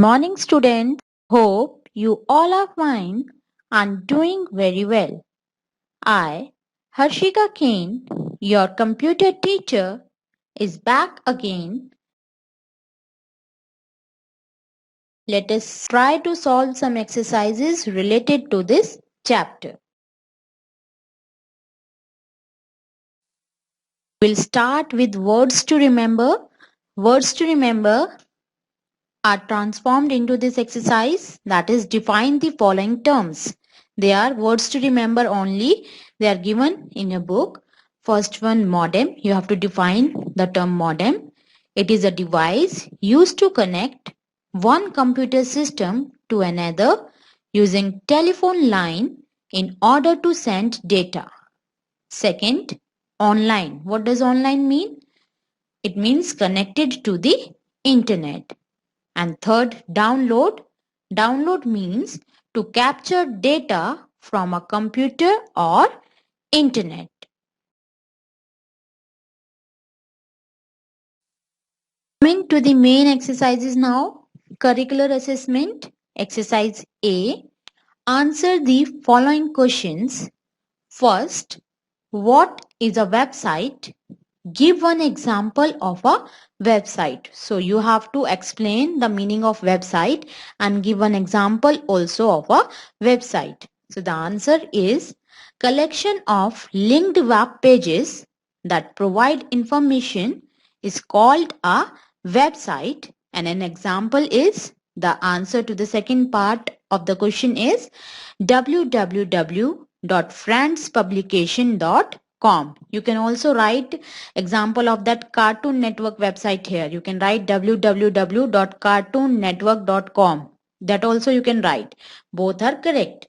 Morning students, hope you all are fine and doing very well. I, Harshika Kane, your computer teacher, is back again. Let us try to solve some exercises related to this chapter. We'll start with words to remember. Words to remember are transformed into this exercise, that is, define the following terms. They are words to remember only. They are given in a book. First one, modem. You have to define the term modem. It is a device used to connect one computer system to another using telephone line in order to send data. Second, online. What does online mean? It means connected to the internet. And third, download. Download means to capture data from a computer or internet. Coming to the main exercises now. Curricular assessment. Exercise A. Answer the following questions. First, what is a website? Give one example of a website. So you have to explain the meaning of website and give an example also of a website. So the answer is collection of linked web pages that provide information is called a website, and an example is the answer to the second part of the question is www.friendspublication.com. You can also write example of that Cartoon Network website here. You can write www.cartoonnetwork.com. That also you can write. Both are correct.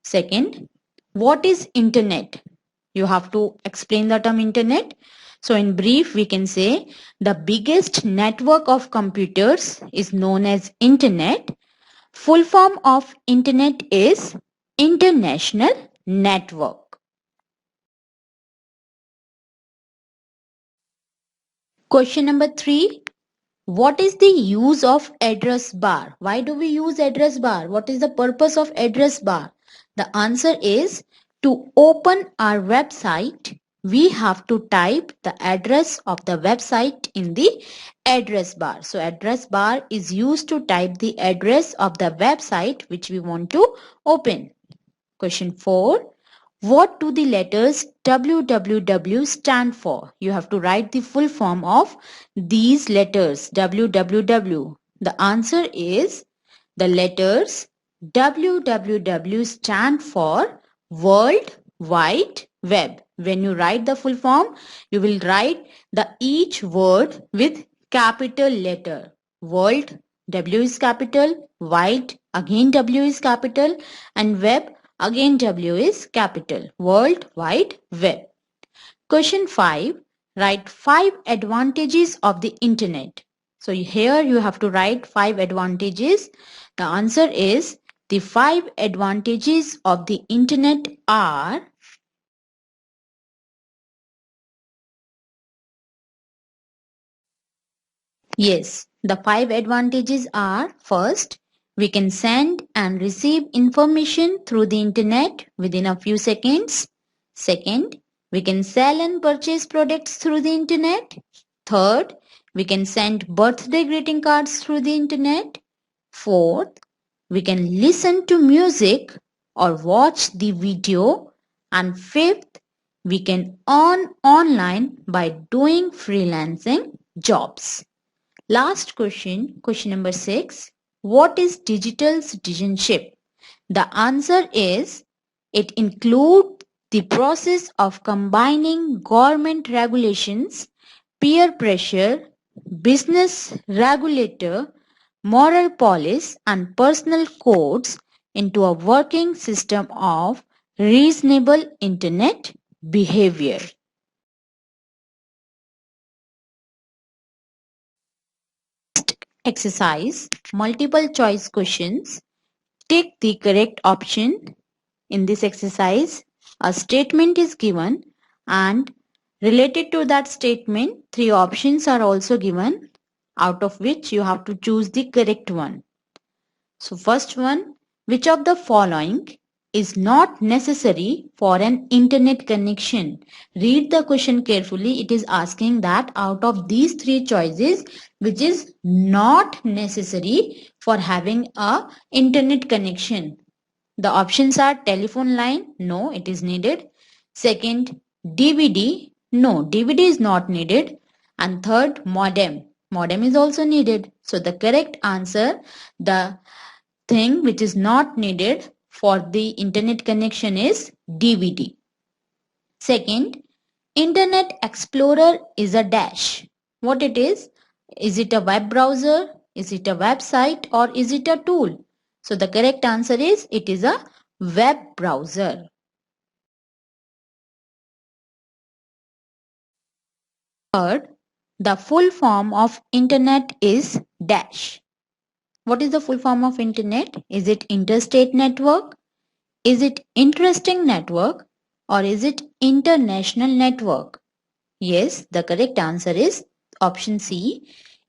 Second, what is internet? You have to explain the term internet. So in brief, we can say the biggest network of computers is known as internet. Full form of internet is international network. Question number 3. What is the use of address bar? Why do we use address bar? What is the purpose of address bar? The answer is to open our website, we have to type the address of the website in the address bar. So address bar is used to type the address of the website which we want to open. Question 4. What do the letters www stand for? You have to write the full form of these letters www. The answer is the letters www stand for World Wide Web. When you write the full form, you will write the each word with capital letter. World, W is capital, wide, again W is capital, and web, again W is capital. World Wide Web. Question 5. Write 5 advantages of the internet. So here you have to write 5 advantages. The answer is the 5 advantages of the internet are: yes, the 5 advantages are: first, we can send and receive information through the internet within a few seconds. Second, we can sell and purchase products through the internet. Third, we can send birthday greeting cards through the internet. Fourth, we can listen to music or watch the video. And fifth, we can earn online by doing freelancing jobs. Last question, question number 6. What is digital citizenship? The answer is it includes the process of combining government regulations, peer pressure, business regulator, moral police, and personal codes into a working system of reasonable internet behavior. Exercise, multiple choice questions. Take the correct option. In this exercise, a statement is given and related to that statement, 3 options are also given, out of which you have to choose the correct one. So first one, which of the following is not necessary for an internet connection? Read the question carefully. It is asking that out of these three choices, which is not necessary for having a internet connection? The options are telephone line, no, it is needed. Second, DVD, no, DVD is not needed. And third, modem. Modem is also needed. So the correct answer, the thing which is not needed for the internet connection is DVD. Second, Internet Explorer is a dash. What it is? Is it a web browser? Is it a website or is it a tool? So the correct answer is it is a web browser. Third, the full form of internet is dash. What is the full form of internet? Is it interstate network? Is it interesting network? Or is it international network? Yes, the correct answer is option C,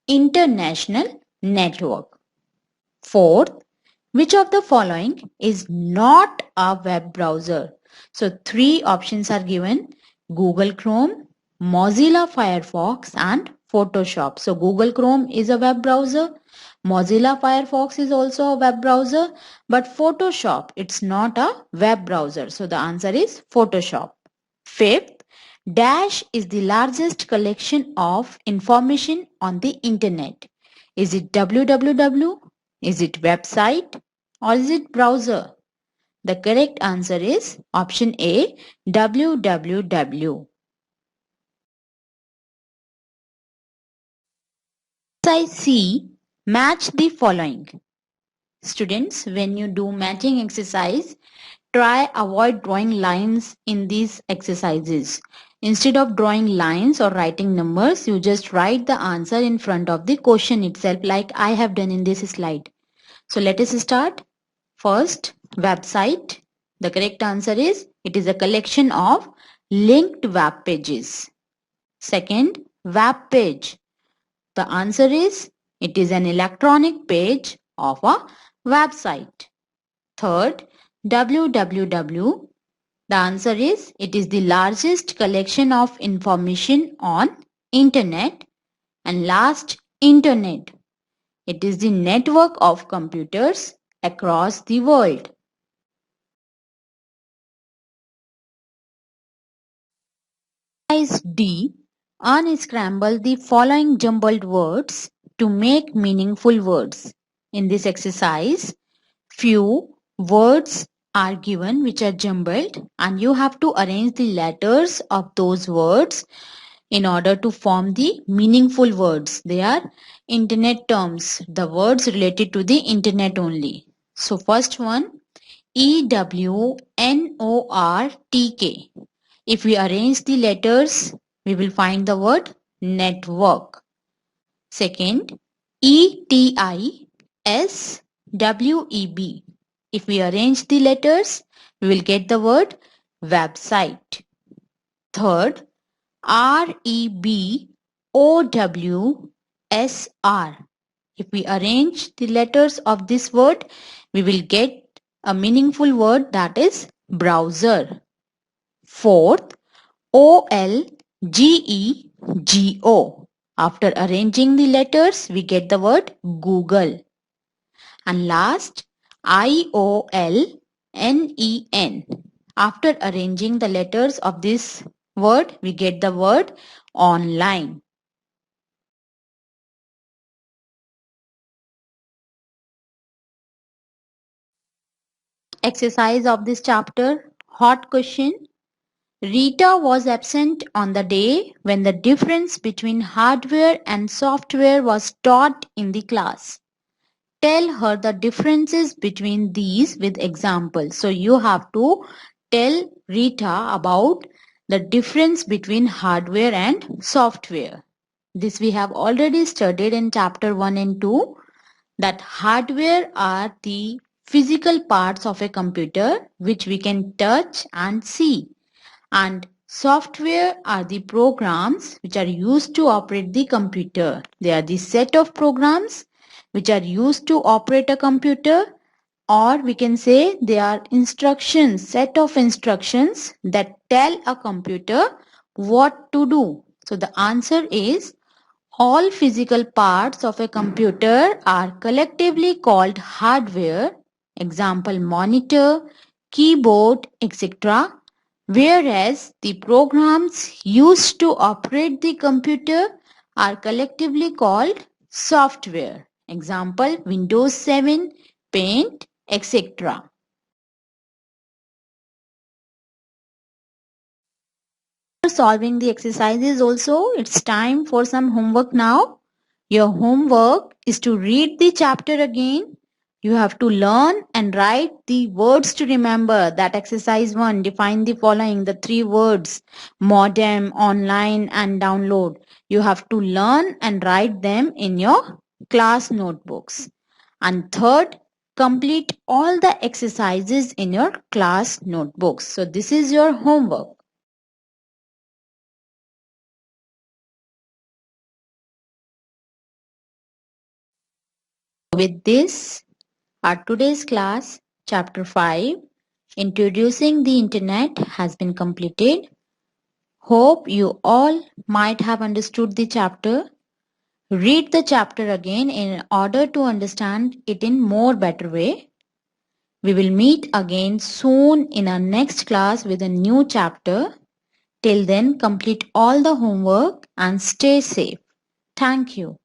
international network. Fourth, which of the following is not a web browser? So three options are given: Google Chrome, Mozilla Firefox and Photoshop. So Google Chrome is a web browser. Mozilla Firefox is also a web browser, but Photoshop, it's not a web browser. So the answer is Photoshop. Fifth, Dash is the largest collection of information on the internet. Is it www? Is it website? Or is it browser? The correct answer is option A, www. Exercise C, match the following. Students, when you do matching exercise, try avoid drawing lines in these exercises. Instead of drawing lines or writing numbers, you just write the answer in front of the question itself like I have done in this slide. So let us start. First, website. The correct answer is it is a collection of linked web pages. Second, web page. The answer is it is an electronic page of a website. Third, www. The answer is it is the largest collection of information on internet. And last, internet. It is the network of computers across the world. Exercise D. Unscramble the following jumbled words to make meaningful words. In this exercise, few words are given which are jumbled and you have to arrange the letters of those words in order to form the meaningful words. They are internet terms, the words related to the internet only. So first one, EWNORTK. If we arrange the letters, we will find the word network. Second, ETISWEB. If we arrange the letters, we will get the word website. Third, REBOWSR. If we arrange the letters of this word, we will get a meaningful word that is browser. Fourth, OLGEGO. After arranging the letters, we get the word Google. And last, IOLNEN. After arranging the letters of this word, we get the word online. Exercise of this chapter, hot question. Rita was absent on the day when the difference between hardware and software was taught in the class. Tell her the differences between these with examples. So you have to tell Rita about the difference between hardware and software. This we have already studied in chapter 1 and 2, that hardware are the physical parts of a computer which we can touch and see, and software are the programs which are used to operate the computer. They are the set of programs which are used to operate a computer, or we can say they are instructions, set of instructions that tell a computer what to do. So the answer is all physical parts of a computer are collectively called hardware, example monitor, keyboard, etc. Whereas the programs used to operate the computer are collectively called software, example Windows 7, Paint, etc. Solving the exercises also, it's time for some homework now. Your homework is to read the chapter again. You have to learn and write the words to remember. That exercise 1, define the following, the 3 words, modem, online and download. You have to learn and write them in your class notebooks. And third, complete all the exercises in your class notebooks. So this is your homework. With this, our today's class, chapter 5, Introducing the Internet, has been completed. Hope you all might have understood the chapter. Read the chapter again in order to understand it in more better way. We will meet again soon in our next class with a new chapter. Till then, complete all the homework and stay safe. Thank you.